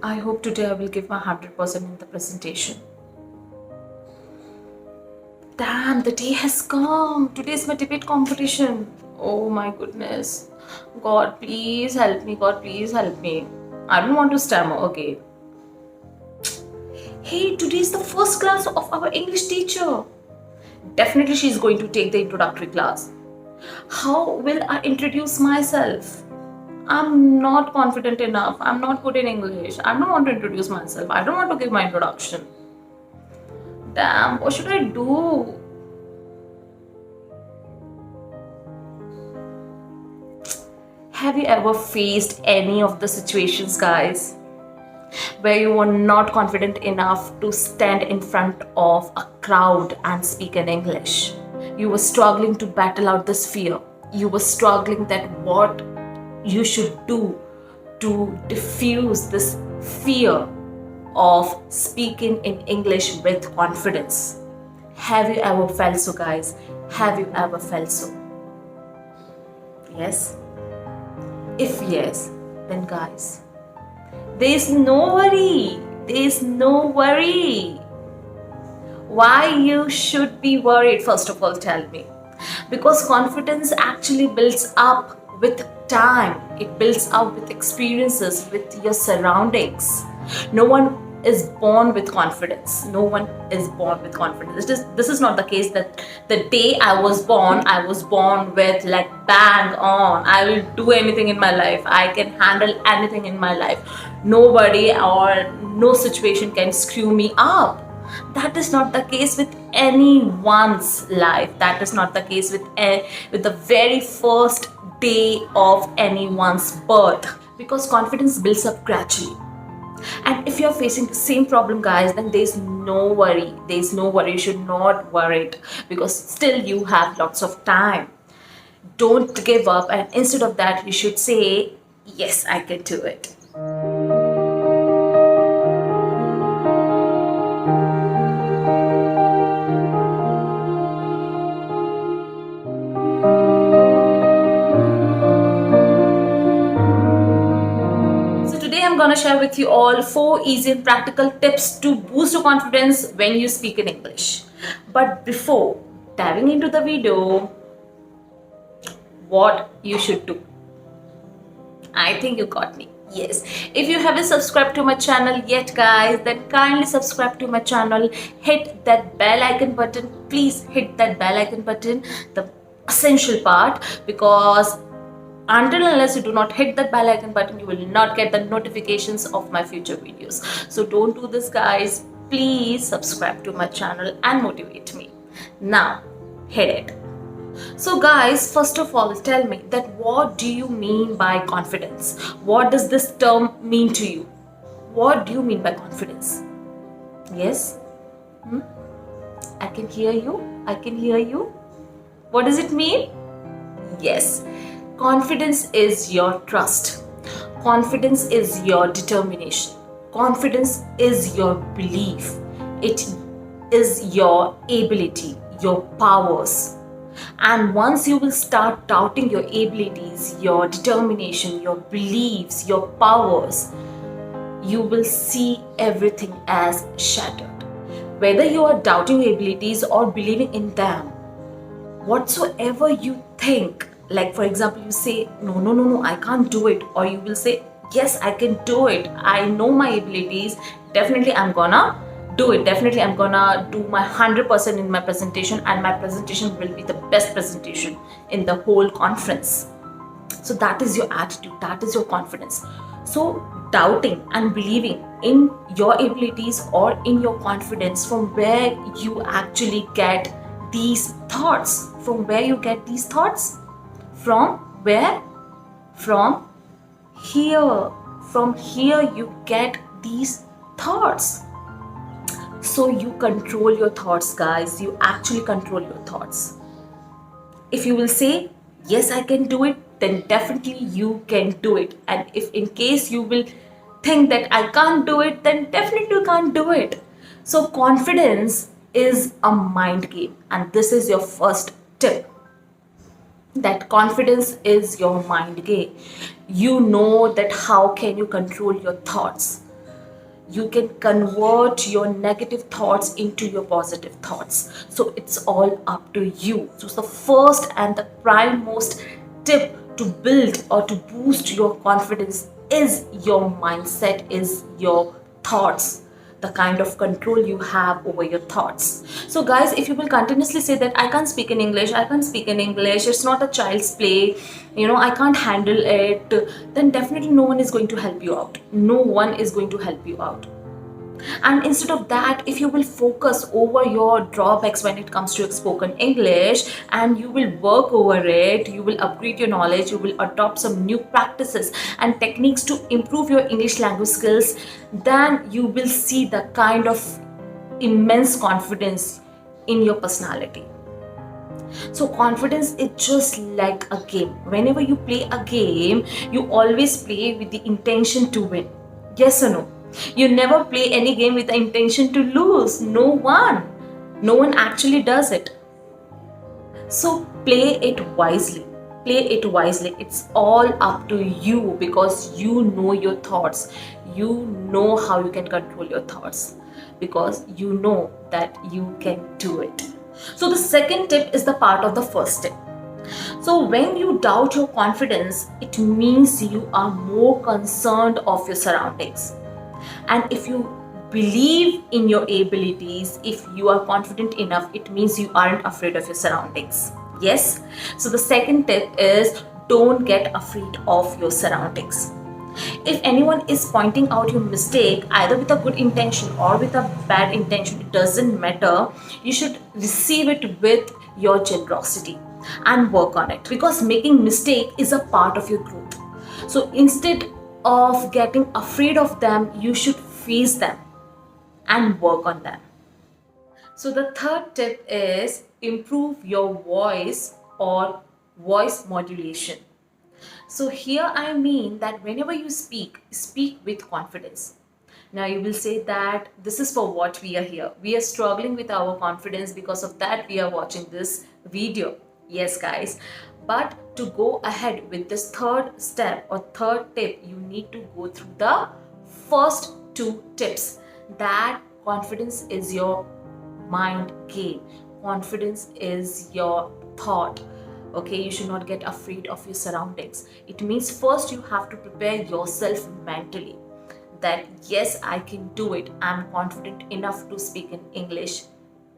I hope today I will give my 100% in the presentation. Damn, the day has come. Today is my debate competition. Oh my goodness. God, please help me. God, please help me. I don't want to stammer. Okay. Hey, today is the first class of our English teacher. Definitely she's going to take the introductory class. How will I introduce myself? I'm not confident enough. I'm not good in English. I don't want to introduce myself. I don't want to give my introduction. Damn, what should I do? Have you ever faced any of the situations, guys, where you were not confident enough to stand in front of a crowd and speak in English? You were struggling to battle out this fear. You were struggling that what you should do to diffuse this fear of speaking in English with confidence. Have you ever felt so, guys? Have you ever felt so? Yes? If yes, then guys, there is no worry. There is no worry. Why you should be worried, first of all, tell me. Because confidence actually builds up with time. It builds up with experiences, with your surroundings. No one is born with confidence. No one is born with confidence. This is not the case that the day I was born with like bang on. I will do anything in my life. I can handle anything in my life. Nobody or no situation can screw me up. That is not the case with anyone's life. That is not the case with the very first day of anyone's birth, because confidence builds up gradually. And if you're facing the same problem, guys, then there's no worry. There's no worry. You should not worry it, because still you have lots of time. Don't give up, and instead of that, you should say, yes, I can do it. I'm going to share with you all 4 easy and practical tips to boost your confidence when you speak in English. But before diving into the video, what you should do? I think you got me. Yes. If you haven't subscribed to my channel yet, guys, then kindly subscribe to my channel. Hit that bell icon button. Please hit that bell icon button, the essential part, because until unless you do not hit that bell icon button, you will not get the notifications of my future videos. So don't do this, guys. Please subscribe to my channel and motivate me. Now, hit it. So guys, first of all, tell me that what do you mean by confidence? What does this term mean to you? What do you mean by confidence? Yes? I can hear you. I can hear you. What does it mean? Yes. Confidence is your trust. Confidence is your determination. Confidence is your belief. It is your ability, your powers. And once you will start doubting your abilities, your determination, your beliefs, your powers, you will see everything as shattered. Whether you are doubting your abilities or believing in them, whatsoever you think, like for example, you say, no, I can't do it. Or you will say, yes, I can do it. I know my abilities. Definitely, I'm gonna do it. Definitely, I'm gonna do my 100% in my presentation, and my presentation will be the best presentation in the whole conference. So that is your attitude. That is your confidence. So doubting and believing in your abilities or in your confidence, from where you actually get these thoughts. From where you get these thoughts? From where? From here. From here you get these thoughts. So you control your thoughts, guys. You actually control your thoughts. If you will say, yes, I can do it, then definitely you can do it. And if in case you will think that I can't do it, then definitely you can't do it. So confidence is a mind game, and this is your first tip. That confidence is your mind game. You know that how can you control your thoughts. you can convert your negative thoughts into your positive thoughts. So it's all up to you. So the first and the prime most tip to build or to boost your confidence is your mindset, is your thoughts, the kind of control you have over your thoughts. So guys, if you will continuously say that I can't speak in English, I can't speak in English, it's not a child's play, I can't handle it, then definitely no one is going to help you out. No one is going to help you out. And instead of that, if you will focus over your drawbacks when it comes to spoken English, and you will work over it, you will upgrade your knowledge, you will adopt some new practices and techniques to improve your English language skills, then you will see the kind of immense confidence in your personality. So confidence is just like a game. Whenever you play a game, you always play with the intention to win. Yes or no? You never play any game with the intention to lose. No one. No one actually does it. So play it wisely. Play it wisely. It's all up to you, because you know your thoughts. You know how you can control your thoughts, because you know that you can do it. So the second tip is the part of the first tip. So when you doubt your confidence, it means you are more concerned of your surroundings. And if you believe in your abilities, if you are confident enough, it means you aren't afraid of your surroundings. Yes? So the second tip is, don't get afraid of your surroundings. If anyone is pointing out your mistake, either with a good intention or with a bad intention, it doesn't matter. You should receive it with your generosity and work on it, because making mistake is a part of your growth. So instead of getting afraid of them, you should face them and work on them. So the third tip is improve your voice or voice modulation. So here I mean that whenever you speak, speak with confidence. Now you will say that this is for what we are here. We are struggling with our confidence, because of that we are watching this video. Yes guys, but to go ahead with this third step or third tip, you need to go through the first two tips. That confidence is your mind game. Confidence is your thought. Okay, you should not get afraid of your surroundings. It means first you have to prepare yourself mentally that yes, I can do it. I'm confident enough to speak in English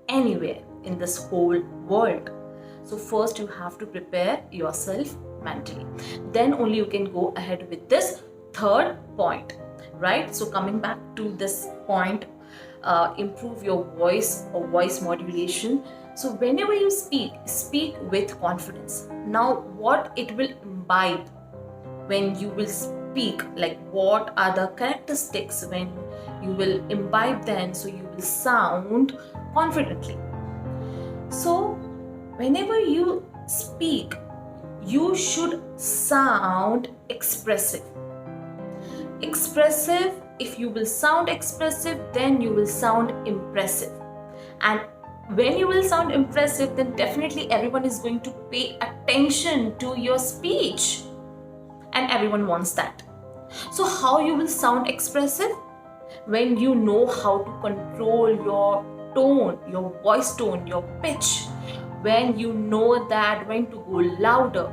anywhere in this whole world. So first you have to prepare yourself mentally. Then only you can go ahead with this third point, right? So coming back to this point, improve your voice or voice modulation. So whenever you speak, speak with confidence. Now what it will imbibe when you will speak, like what are the characteristics when you will imbibe them, so you will sound confidently. So whenever you speak, you should sound expressive. Expressive, if you will sound expressive, then you will sound impressive. And when you will sound impressive, then definitely everyone is going to pay attention to your speech. And everyone wants that. So how you will sound expressive? When you know how to control your tone, your voice tone, your pitch. When you know that when to go louder,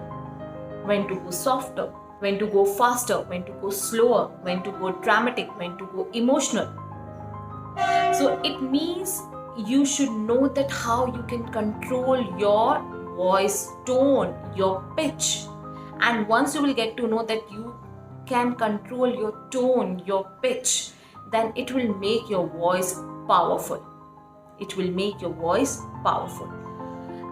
when to go softer, when to go faster, when to go slower, when to go dramatic, when to go emotional. So it means you should know that how you can control your voice tone, your pitch. And once you will get to know that you can control your tone, your pitch, then it will make your voice powerful. It will make your voice powerful.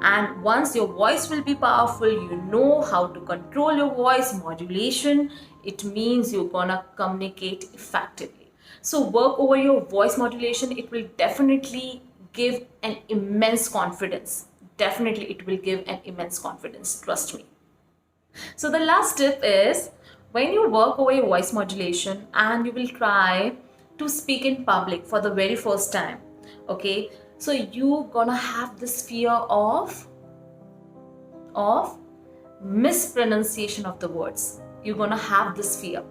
And once your voice will be powerful, you know how to control your voice modulation. It means you're gonna communicate effectively. So work over your voice modulation. It will definitely give an immense confidence. Definitely it will give an immense confidence. Trust me. So the last tip is, when you work over your voice modulation and you will try to speak in public for the very first time, okay, so you're gonna have this fear of mispronunciation of the words. You're gonna have this fear.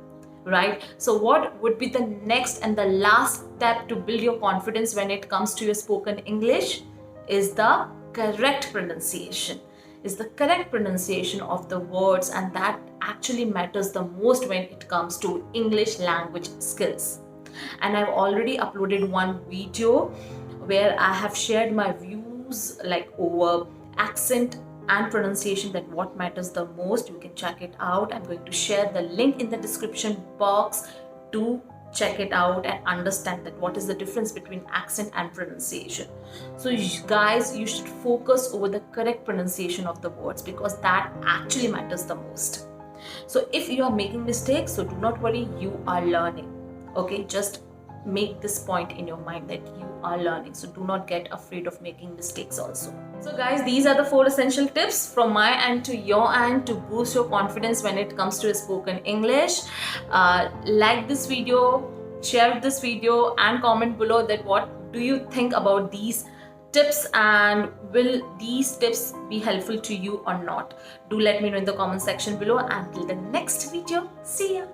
right? So what would be the next and the last step to build your confidence when it comes to your spoken English? Is the correct pronunciation. Is the correct pronunciation of the words, and that actually matters the most when it comes to English language skills. And I've already uploaded one video where I have shared my views like over accent and pronunciation, that what matters the most. You can check it out. I'm going to share the link in the description box to check it out and understand that what is the difference between accent and pronunciation. So guys, you should focus over the correct pronunciation of the words, because that actually matters the most. So if you are making mistakes, so do not worry, you are learning. Okay, just make this point in your mind that you are learning, so do not get afraid of making mistakes also. So guys, these are the 4 essential tips from my end to your end to boost your confidence when it comes to spoken English. Like this video, share this video, and comment below that what do you think about these tips, and will these tips be helpful to you or not. Do let me know in the comment section below. Until the next video, see ya.